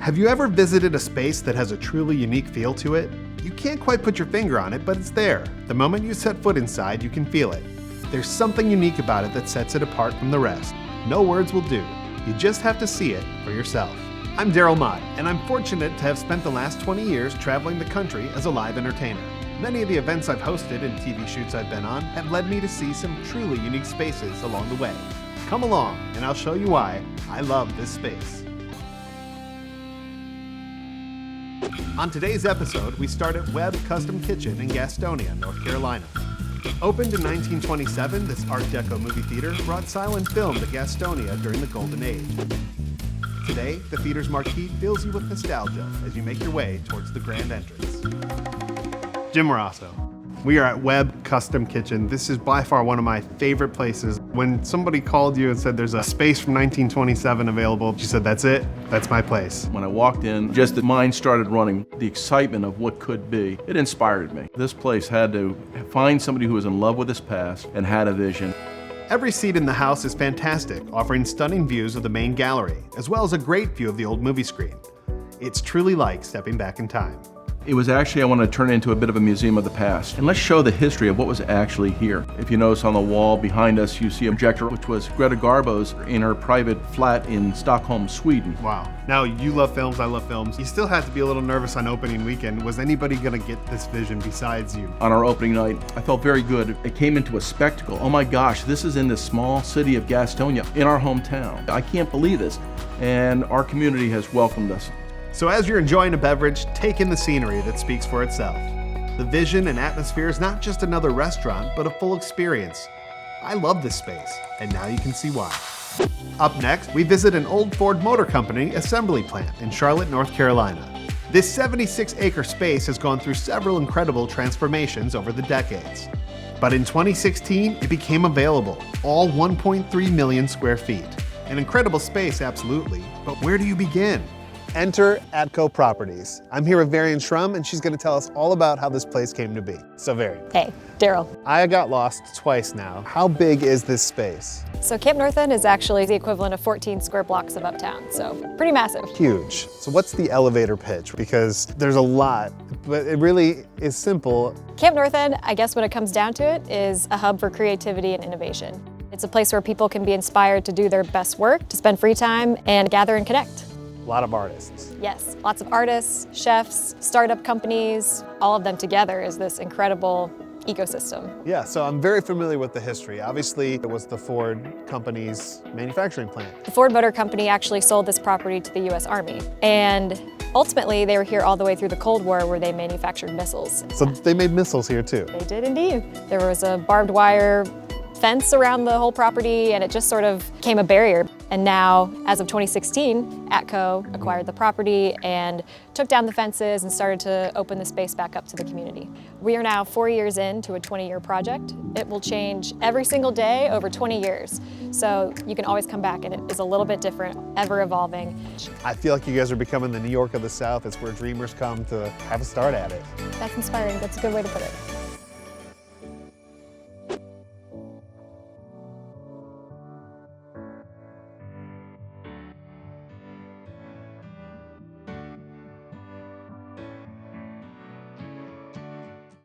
Have you ever visited a space that has a truly unique feel to it? You can't quite put your finger on it, but it's there. The moment you set foot inside, you can feel it. There's something unique about it that sets it apart from the rest. No words will do. You just have to see it for yourself. I'm Daryl Mott, and I'm fortunate to have spent the last 20 years traveling the country as a live entertainer. Many of the events I've hosted and TV shoots I've been on have led me to see some truly unique spaces along the way. Come along, and I'll show you why I love this space. On today's episode, we start at Webb Custom Kitchen in Gastonia, North Carolina. Opened in 1927, this Art Deco movie theater brought silent film to Gastonia during the Golden Age. Today, the theater's marquee fills you with nostalgia as you make your way towards the grand entrance. Jim Rosso. We are at Webb Custom Kitchen. This is by far one of my favorite places. When somebody called you and said there's a space from 1927 available, you said, that's it, that's my place. When I walked in, just the mind started running. The excitement of what could be, it inspired me. This place had to find somebody who was in love with his past and had a vision. Every seat in the house is fantastic, offering stunning views of the main gallery, as well as a great view of the old movie screen. It's truly like stepping back in time. It was actually, I wanted to turn it into a bit of a museum of the past. And let's show the history of what was actually here. If you notice on the wall behind us, you see a projector, which was Greta Garbo's in her private flat in Stockholm, Sweden. Wow. Now, you love films, I love films. You still have to be a little nervous on opening weekend. Was anybody gonna get this vision besides you? On our opening night, I felt very good. It came into a spectacle. Oh my gosh, this is in the small city of Gastonia, in our hometown. I can't believe this. And our community has welcomed us. So as you're enjoying a beverage, take in the scenery that speaks for itself. The vision and atmosphere is not just another restaurant, but a full experience. I love this space, and now you can see why. Up next, we visit an old Ford Motor Company assembly plant in Charlotte, North Carolina. This 76-acre space has gone through several incredible transformations over the decades. But in 2016, it became available, all 1.3 million square feet. An incredible space, absolutely, but where do you begin? Enter Atco Properties. I'm here with Varian Shrum, and she's gonna tell us all about how this place came to be. So Varian. Hey, Daryl. I got lost twice now. How big is this space? So Camp North End is actually the equivalent of 14 square blocks of uptown, so pretty massive. Huge. So what's the elevator pitch? Because there's a lot, but it really is simple. Camp North End, I guess when it comes down to it, is a hub for creativity and innovation. It's a place where people can be inspired to do their best work, to spend free time, and gather and connect. A lot of artists. Yes, lots of artists, chefs, startup companies, all of them together is this incredible ecosystem. Yeah, so I'm very familiar with the history. Obviously, it was the Ford company's manufacturing plant. The Ford Motor Company actually sold this property to the US Army, and ultimately they were here all the way through the Cold War where they manufactured missiles. So they made missiles here too? They did indeed. There was a barbed wire fence around the whole property, and it just sort of became a barrier. And now, as of 2016, Atco acquired the property and took down the fences and started to open the space back up to the community. We are now 4 years into a 20-year project. It will change every single day over 20 years. So you can always come back, and it is a little bit different, ever evolving. I feel like you guys are becoming the New York of the South. It's where dreamers come to have a start at it. That's inspiring. That's a good way to put it.